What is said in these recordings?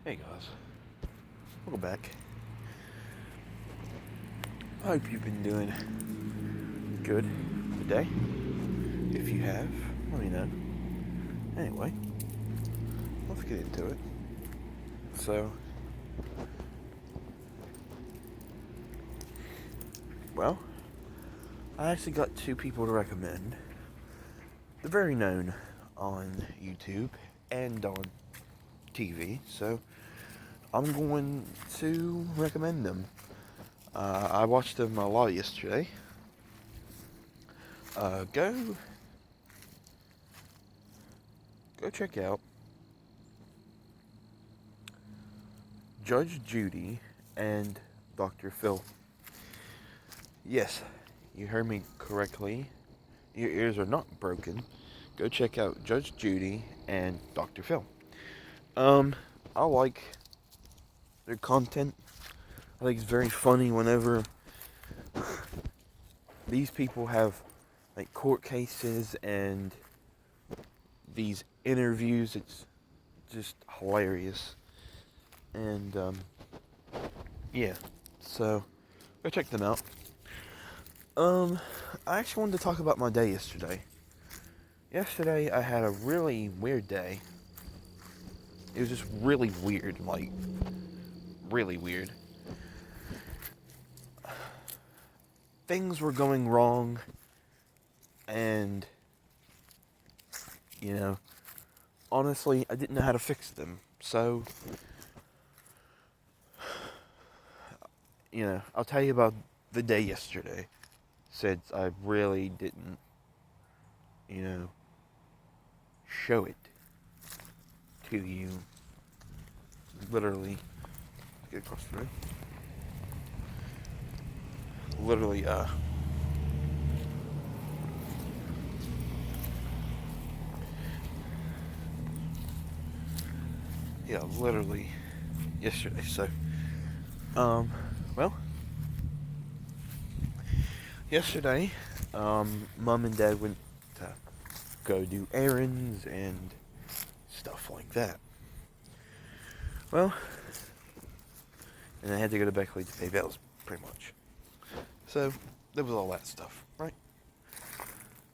Hey guys, welcome back. I hope you've been doing good today. If you have, let me know. Anyway, let's get into it. So, well, I actually got two people to recommend. They're very known on YouTube and on TV, so I'm going to recommend them. I watched them a lot yesterday. Go check out Judge Judy and Dr. Phil. Yes, you heard me correctly. Your ears are not broken. Go check out Judge Judy and Dr. Phil. I like their content. I think it's very funny whenever these people have like court cases and these interviews. It's just hilarious. And yeah, so go check them out. I actually wanted to talk about my day yesterday. Yesterday I had a really weird day. It was just really weird, like really weird. Things were going wrong, and honestly, I didn't know how to fix them. So, I'll tell you about the day yesterday, since I really didn't, show it to you. Literally, get across the room. Literally, yeah, literally yesterday. So, well, yesterday, mom and dad went to go do errands and stuff like that. Well, and I had to go to Beckley to pay bills, pretty much. So, there was all that stuff, right?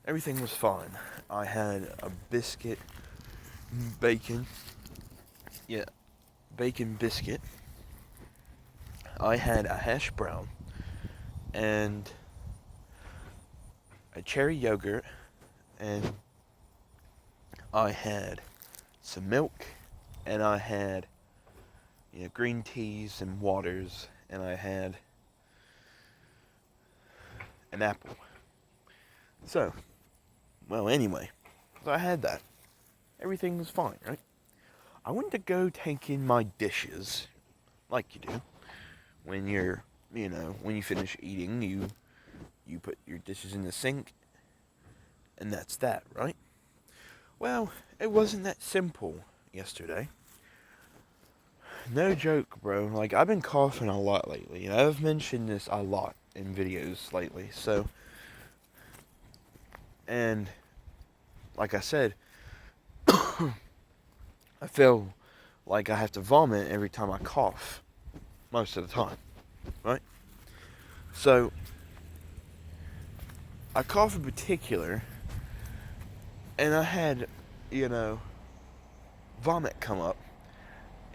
Everything was fine. I had a biscuit, bacon, bacon biscuit. I had a hash brown and a cherry yogurt, and I had some milk, and I had green teas and waters, and I had an apple. So, well, anyway, so I had that. Everything was fine, right? I went to go take in my dishes, like you do. When when you finish eating, you put your dishes in the sink, and that's that, right? Well, it wasn't that simple yesterday. No joke, bro. Like, I've been coughing a lot lately, and I've mentioned this a lot in videos lately, so... And, like I said, I feel like I have to vomit every time I cough. Most of the time, right? So, I cough in particular, and I had, vomit come up.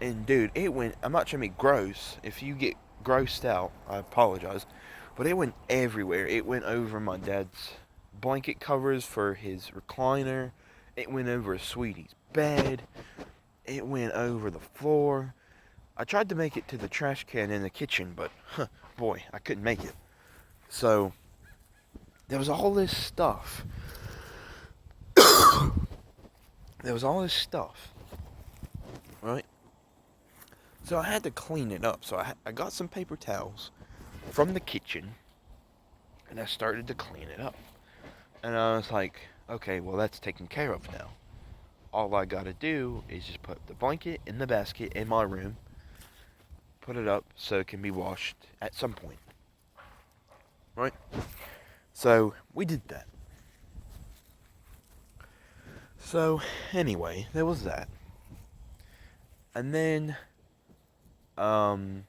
And dude, it went, I'm not trying to be gross. If you get grossed out, I apologize. But it went everywhere. It went over my dad's blanket covers for his recliner. It went over Sweetie's bed. It went over the floor. I tried to make it to the trash can in the kitchen, but boy, I couldn't make it. So, there was all this stuff. Right? So I had to clean it up. So I got some paper towels from the kitchen, and I started to clean it up. And I was like, okay, well, that's taken care of now. All I gotta do is just put the blanket in the basket in my room, put it up so it can be washed at some point. Right? So we did that. So anyway, there was that. And then Um,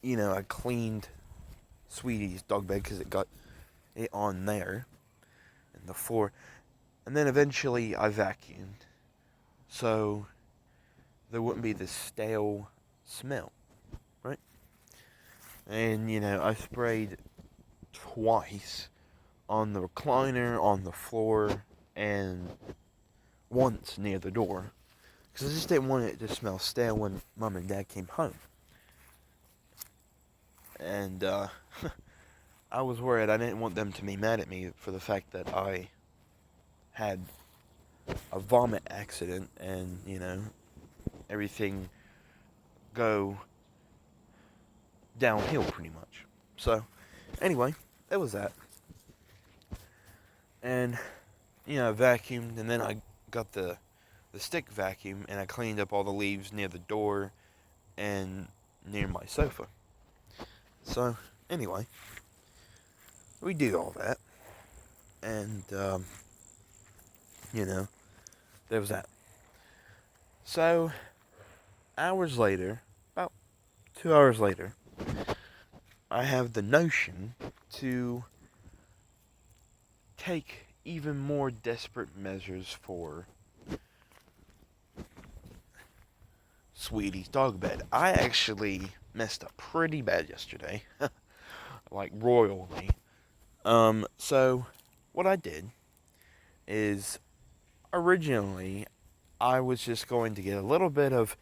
I cleaned Sweetie's dog bed because it got it on there and the floor. And then eventually I vacuumed. So there wouldn't be this stale smell, right? And, I sprayed twice on the recliner, on the floor, and once near the door. Because I just didn't want it to smell stale when Mom and Dad came home. And, I was worried. I didn't want them to be mad at me for the fact that I had a vomit accident and, everything go downhill pretty much. So, anyway, that was that. And, I vacuumed, and then I got the stick vacuum, and I cleaned up all the leaves near the door and near my sofa. So, anyway, we did all that. And, there was that. So, hours later, about 2 hours later, I have the notion to take even more desperate measures for Sweetie's dog bed. I actually messed up pretty bad yesterday. Like, royally. So, what I did is, originally, I was just going to get a little bit of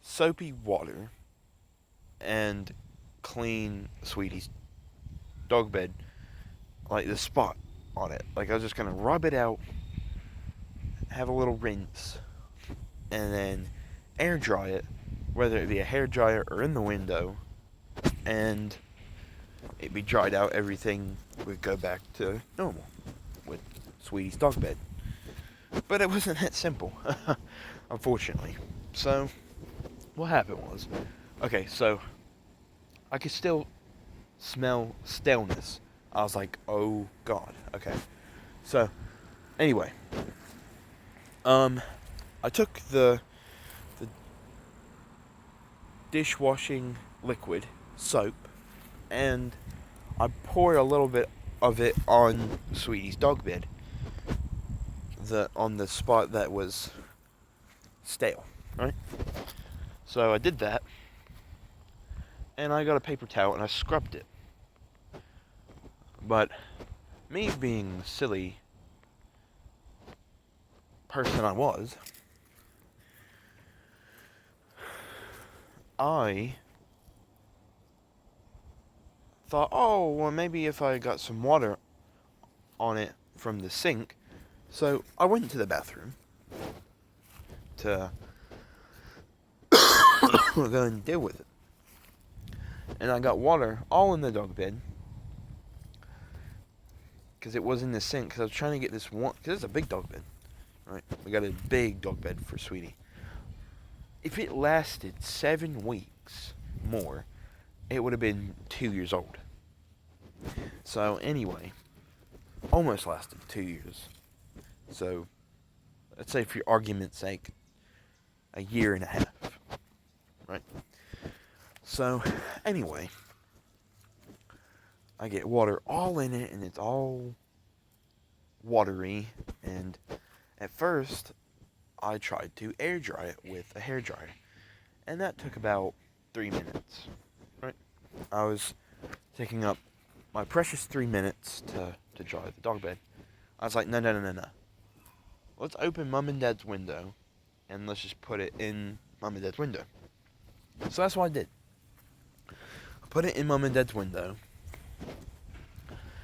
soapy water and clean Sweetie's dog bed, like the spot on it. Like, I was just gonna rub it out, have a little rinse, and then air dry it, whether it be a hair dryer or in the window, and it'd be dried out. Everything would go back to normal with Sweetie's dog bed. But it wasn't that simple, unfortunately. So, what happened was, okay, so I could still smell staleness. I was like, oh god, okay. So, anyway, I took the dishwashing liquid, soap, and I poured a little bit of it on Sweetie's dog bed, on the spot that was stale, right? So I did that, and I got a paper towel and I scrubbed it. But me being the silly person I was, I thought, oh, well, maybe if I got some water on it from the sink. So I went to the bathroom to go and deal with it. And I got water all in the dog bed, because it was in the sink, because I was trying to get this one, because it's a big dog bed, right? We got a big dog bed for Sweetie. If it lasted 7 weeks more, it would have been 2 years old. So anyway, almost lasted 2 years. So, let's say for argument's sake, a year and a half, right? So, anyway, I get water all in it, and it's all watery, and at first, I tried to air dry it with a hair dryer, and that took about 3 minutes, right? I was taking up my precious 3 minutes to dry the dog bed. I was like, no. Let's open Mom and Dad's window, and let's just put it in Mom and Dad's window. So that's what I did. I put it in Mom and Dad's window,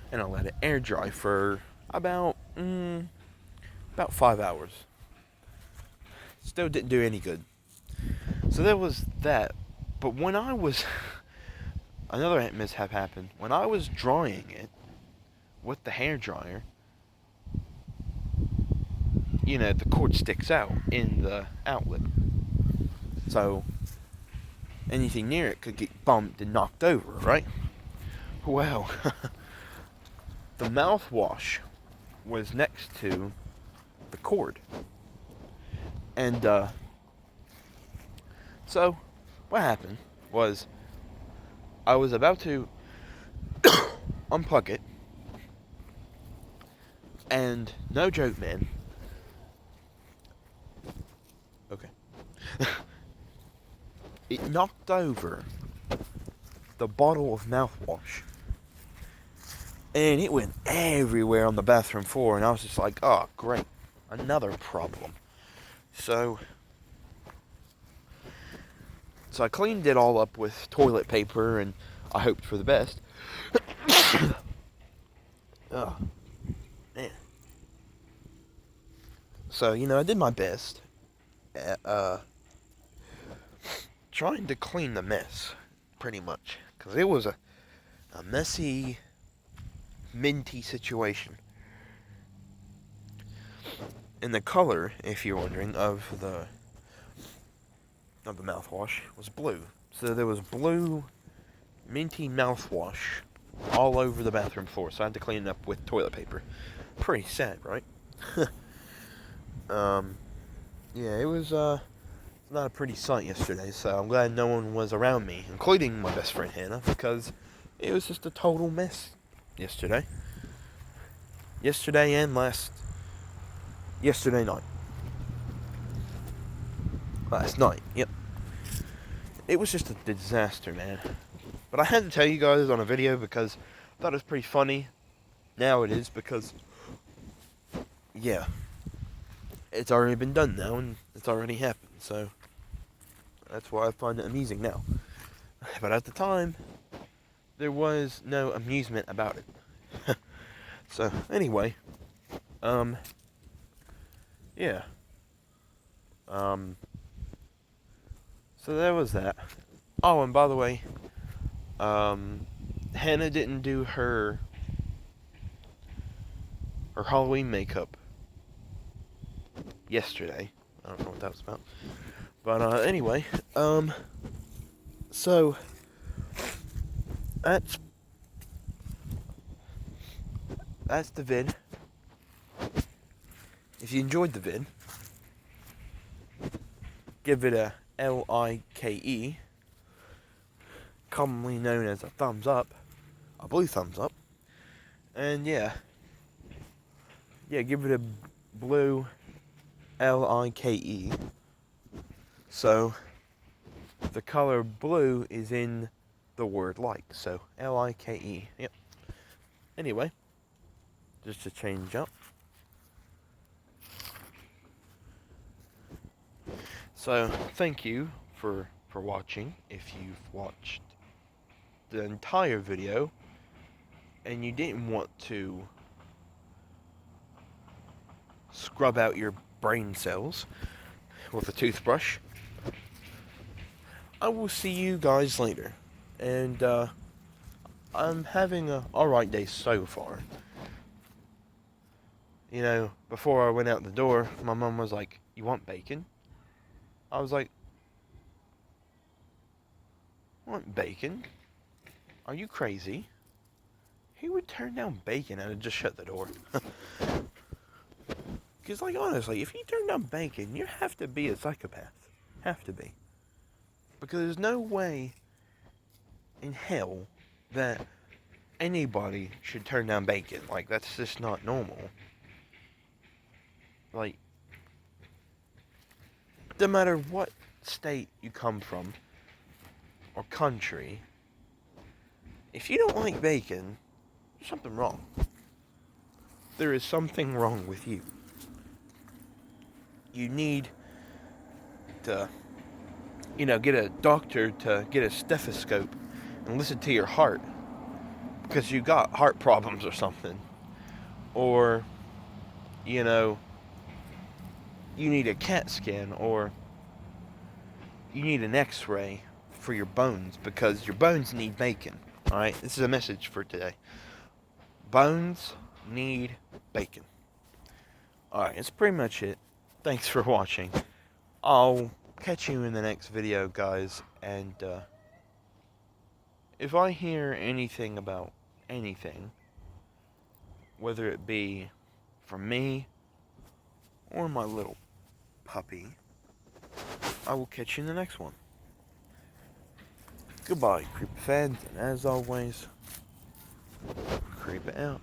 and I let it air dry for about 5 hours. Still didn't do any good. So there was that. But when I was... another mishap happened. When I was drying it with the hair dryer, the cord sticks out in the outlet. So anything near it could get bumped and knocked over, right? Well, the mouthwash was next to the cord. And, so what happened was I was about to unplug it, and no joke, man. Okay. It knocked over the bottle of mouthwash, and it went everywhere on the bathroom floor, and I was just like, oh, great, another problem. So I cleaned it all up with toilet paper, and I hoped for the best. Oh, man. So, I did my best at, trying to clean the mess, pretty much. Because it was a messy, minty situation. And the color, if you're wondering, of the mouthwash was blue. So there was blue, minty mouthwash all over the bathroom floor. So I had to clean it up with toilet paper. Pretty sad, right? Yeah, it was not a pretty sight yesterday. So I'm glad no one was around me, including my best friend Hannah, because it was just a total mess yesterday. Yesterday and yesterday night. Last night, yep. It was just a disaster, man. But I had to tell you guys on a video because I thought it was pretty funny. Now it is because, yeah, it's already been done now and it's already happened. So that's why I find it amusing now. But at the time, there was no amusement about it. So anyway, yeah. So there was that. Oh, and by the way, Hannah didn't do her Halloween makeup yesterday. I don't know what that was about. But anyway, so that's the vid. If you enjoyed the vid, give it a LIKE, commonly known as a thumbs up, a blue thumbs up, and yeah, give it a blue LIKE. So the color blue is in the word like, so LIKE. Yep. Anyway, just to change up. So thank you for watching. If you've watched the entire video and you didn't want to scrub out your brain cells with a toothbrush, I will see you guys later. And I'm having a alright day so far. Before I went out the door, my mom was like, "You want bacon?" I was like, "Want bacon? Are you crazy? Who would turn down bacon?" And I just shut the door. Because, honestly, if you turn down bacon, you have to be a psychopath. Have to be. Because there's no way in hell that anybody should turn down bacon. That's just not normal. No matter what state you come from, or country, if you don't like bacon, there's something wrong. There is something wrong with you. You need to, get a doctor to get a stethoscope and listen to your heart because you got heart problems or something. Or, you need a CAT scan, or you need an x-ray for your bones because your bones need bacon. Alright, this is a message for today. Bones need bacon. Alright, that's pretty much it. Thanks for watching. I'll catch you in the next video, guys, and if I hear anything about anything, whether it be from me or my little puppy, I will catch you in the next one. Goodbye, creeper fans, and as always, creep it out.